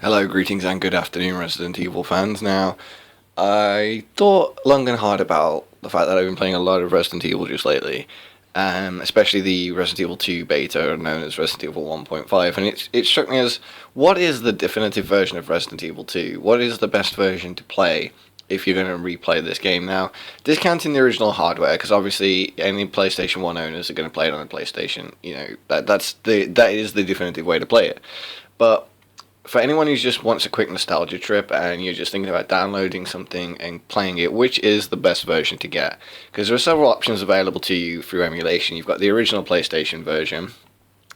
Hello, greetings and good afternoon, Resident Evil fans. Now, I thought long and hard about the fact that I've been playing a lot of Resident Evil just lately, especially the Resident Evil 2 beta, known as Resident Evil 1.5, and it struck me as, what is the definitive version of Resident Evil 2? What is the best version to play if you're going to replay this game? Now, discounting the original hardware, because obviously any PlayStation 1 owners are going to play it on a PlayStation, that is the definitive way to play it. But for anyone who just wants a quick nostalgia trip and you're just thinking about downloading something and playing it, which is the best version to get? Because there are several options available to you through emulation. You've got the original PlayStation version,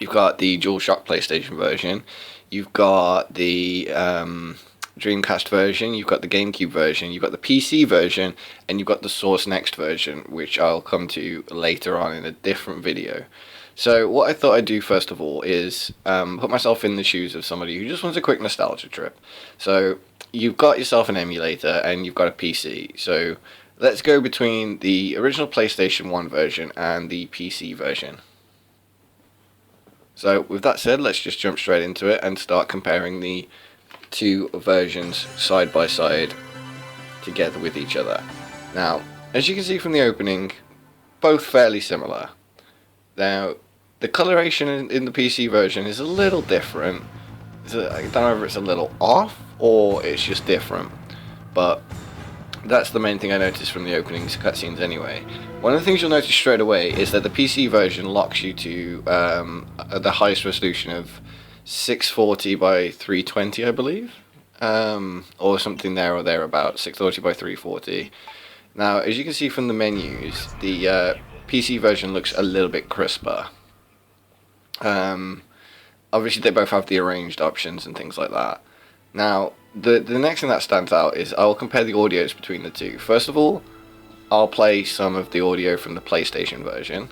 you've got the DualShock PlayStation version, you've got the Dreamcast version, you've got the GameCube version, you've got the PC version, and you've got the Source Next version, which I'll come to later on in a different video. So what I thought I'd do first of all is put myself in the shoes of somebody who just wants a quick nostalgia trip. So you've got yourself an emulator and you've got a PC. So let's go between the original PlayStation 1 version and the PC version. So with that said, let's just jump straight into it and start comparing the two versions side by side together with each other. Now, as you can see from the opening, both fairly similar. Now, the coloration in the PC version is a little different. I don't know if it's a little off or it's just different, but that's the main thing I noticed from the opening cutscenes anyway. One of the things you'll notice straight away is that the PC version locks you to the highest resolution of 640 by 320, I believe, or something there or thereabouts, 640 by 340. Now, as you can see from the menus, the PC version looks a little bit crisper. Obviously they both have the arranged options and things like that. Now, the next thing that stands out is I'll compare the audios between the two. First of all, I'll play some of the audio from the PlayStation version.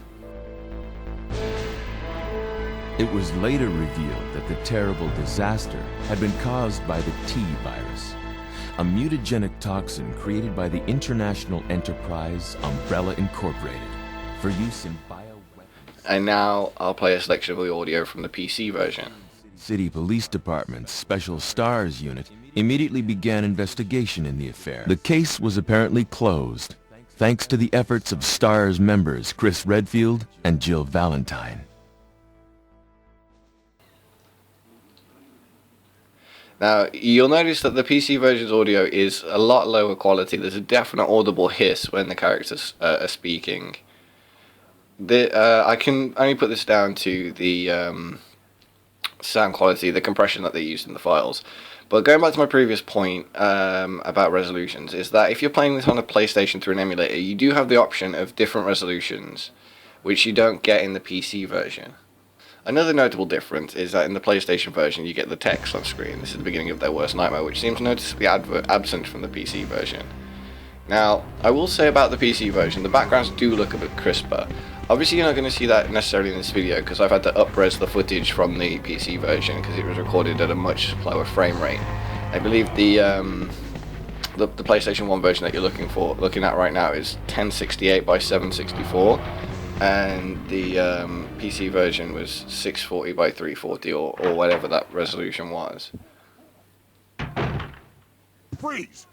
It was later revealed that the terrible disaster had been caused by the T virus, a mutagenic toxin created by the international enterprise Umbrella Incorporated for use in bioweapons. And now I'll play a selection of the audio from the PC version. City Police Department's Special STARS unit immediately began investigation in the affair. The case was apparently closed, thanks to the efforts of STARS members Chris Redfield and Jill Valentine. Now, you'll notice that the PC version's audio is a lot lower quality. There's a definite audible hiss when the characters are speaking. I can only put this down to the sound quality, the compression that they used in the files. But going back to my previous point about resolutions, is that if you're playing this on a PlayStation through an emulator, you do have the option of different resolutions, which you don't get in the PC version. Another notable difference is that in the PlayStation version you get the text on screen. This is the beginning of their worst nightmare, which seems noticeably absent from the PC version. Now, I will say about the PC version, the backgrounds do look a bit crisper. Obviously you're not going to see that necessarily in this video because I've had to up-res the footage from the PC version because it was recorded at a much lower frame rate. I believe the PlayStation 1 version that you're looking at right now is 1068 by 764, and the PC version was 640 by 340 or whatever that resolution was. Freeze!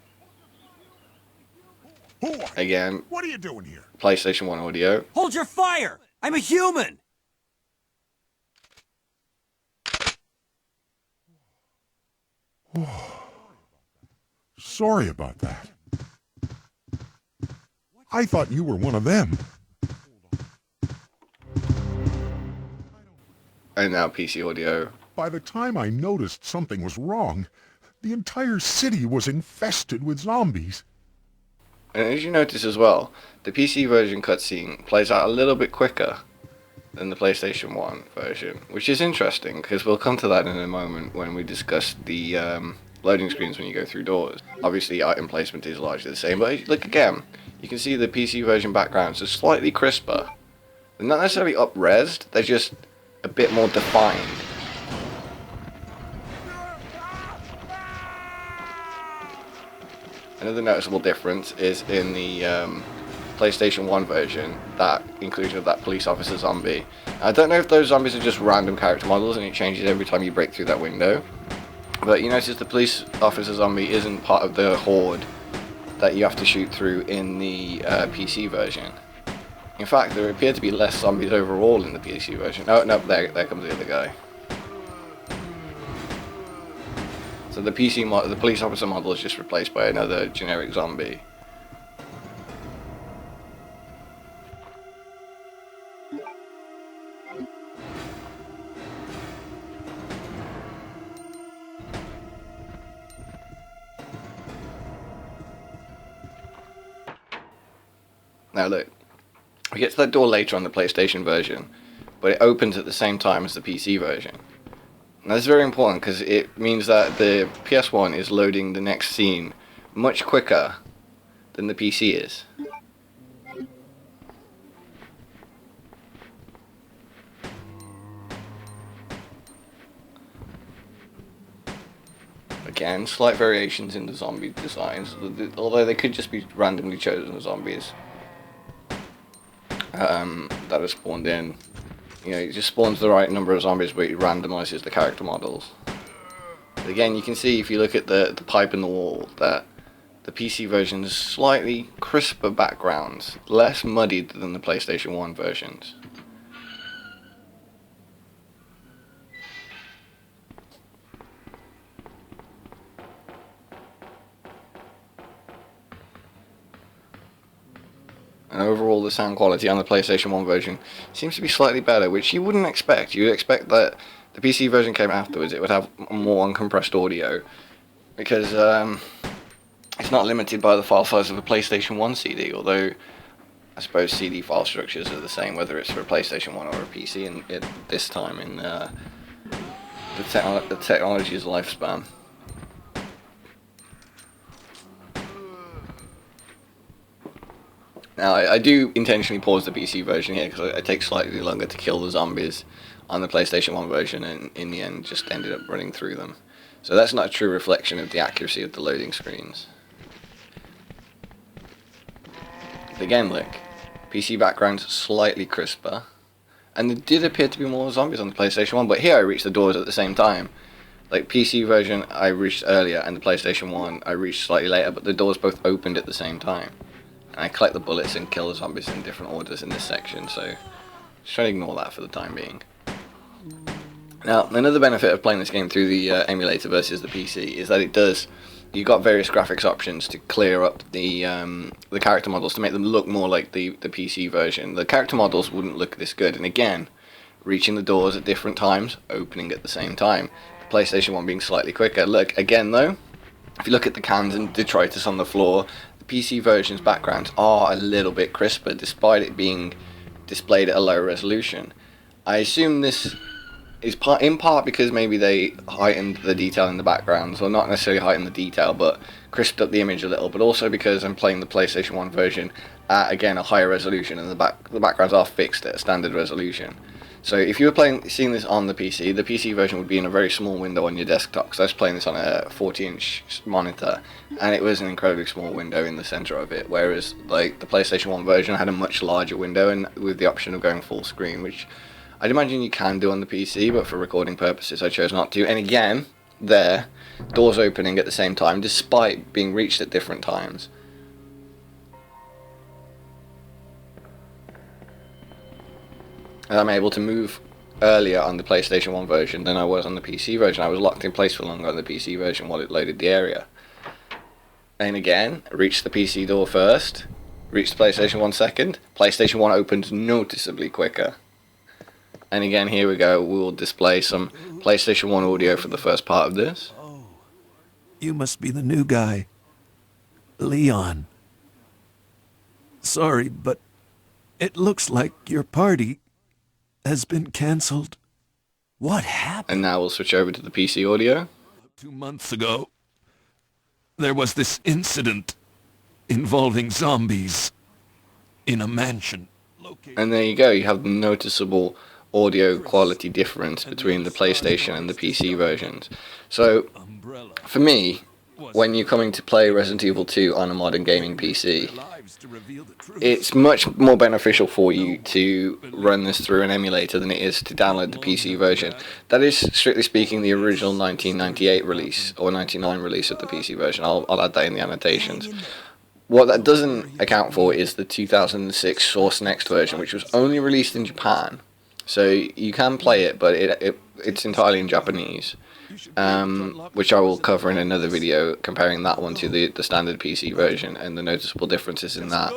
Again, What are you doing here? PlayStation 1 audio. Hold your fire! I'm a human! Sorry about that. I thought you were one of them. And now PC audio. By the time I noticed something was wrong, the entire city was infested with zombies. And as you notice as well, the PC version cutscene plays out a little bit quicker than the PlayStation 1 version, which is interesting because we'll come to that in a moment when we discuss the loading screens when you go through doors. Obviously item placement is largely the same, but look again, you can see the PC version backgrounds are slightly crisper. They're not necessarily up-resed, they're just a bit more defined. Another noticeable difference is in the PlayStation 1 version, that inclusion of that police officer zombie. I don't know if those zombies are just random character models and it changes every time you break through that window, But you notice the police officer zombie isn't part of the horde that you have to shoot through in the PC version. In fact, there appear to be less zombies overall in the PC version. Oh, no, there comes the other guy. So the the police officer model is just replaced by another generic zombie. Now look, we get to that door later on the PlayStation version, but it opens at the same time as the PC version. Now this is very important because it means that the PS1 is loading the next scene much quicker than the PC is. Again, slight variations in the zombie designs, although they could just be randomly chosen zombies that are spawned in. You know, it just spawns the right number of zombies, but it randomizes the character models. But again, you can see if you look at the pipe in the wall that the PC version is slightly crisper backgrounds, less muddied than the PlayStation 1 versions. And overall, the sound quality on the PlayStation 1 version seems to be slightly better, which you wouldn't expect. You'd expect that the PC version came afterwards, it would have more uncompressed audio, because it's not limited by the file size of a PlayStation 1 CD, although I suppose CD file structures are the same whether it's for a PlayStation 1 or a PC at this time in the technology's lifespan. Now, I do intentionally pause the PC version here because it takes slightly longer to kill the zombies on the PlayStation 1 version, and in the end just ended up running through them. So that's not a true reflection of the accuracy of the loading screens. But again, look, PC background slightly crisper, and there did appear to be more zombies on the PlayStation 1, but here I reached the doors at the same time. Like, PC version I reached earlier, and the PlayStation 1 I reached slightly later, but the doors both opened at the same time. And I collect the bullets and kill the zombies in different orders in this section, so just try to ignore that for the time being. Now, another benefit of playing this game through the emulator versus the PC is that you got various graphics options to clear up the character models to make them look more like the PC version. The character models wouldn't look this good, and again, reaching the doors at different times, opening at the same time. The PlayStation 1 being slightly quicker. Look, again though, if you look at the cans and detritus on the floor, the PC version's backgrounds are a little bit crisper despite it being displayed at a low resolution. I assume this is in part because maybe they heightened the detail in the backgrounds, or not necessarily heightened the detail, but crisped up the image a little, but also because I'm playing the PlayStation 1 version at, again, a higher resolution, and the backgrounds are fixed at a standard resolution. So if you were seeing this on the PC version would be in a very small window on your desktop, because I was playing this on a 40-inch monitor, and it was an incredibly small window in the center of it, whereas like the PlayStation 1 version had a much larger window, and with the option of going full screen, which I'd imagine you can do on the PC, but for recording purposes I chose not to. And again, there, doors opening at the same time, despite being reached at different times. And I'm able to move earlier on the PlayStation 1 version than I was on the PC version. I was locked in place for longer on the PC version while it loaded the area. And again, reached the PC door first, reached the PlayStation 1 second, PlayStation 1 opened noticeably quicker. And again, here we go, we will display some PlayStation 1 audio for the first part of this. Oh, you must be the new guy, Leon. Sorry, but it looks like your party has been cancelled. What happened? And now we'll switch over to the PC audio. 2 months ago, there was this incident involving zombies in a mansion. And there you go, you have the noticeable audio quality difference between the PlayStation and the PC versions. So, for me, when you're coming to play Resident Evil 2 on a modern gaming PC, it's much more beneficial for you to run this through an emulator than it is to download the PC version. That is, strictly speaking, the original 1998 release, or 99 release of the PC version. I'll add that in the annotations. What that doesn't account for is the 2006 Source Next version, which was only released in Japan. So you can play it, but it's entirely in Japanese, which I will cover in another video, comparing that one to the standard PC version and the noticeable differences in that.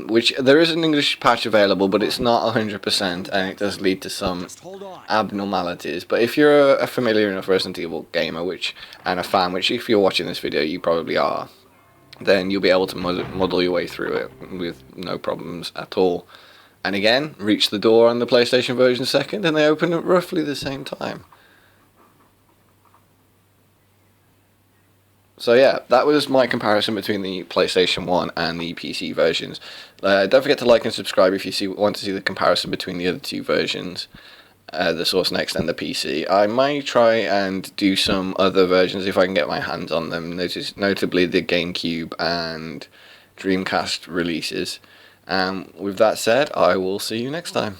Which there is an English patch available, but it's not 100%, and it does lead to some abnormalities. But if you're a familiar enough Resident Evil gamer, and a fan, which if you're watching this video you probably are, then you'll be able to muddle your way through it with no problems at all. And again, reach the door on the PlayStation version second, and they open at roughly the same time. So yeah, that was my comparison between the PlayStation 1 and the PC versions. Don't forget to like and subscribe if you want to see the comparison between the other two versions, the Source Next and the PC. I might try and do some other versions if I can get my hands on them, notably the GameCube and Dreamcast releases. With that said, I will see you next time.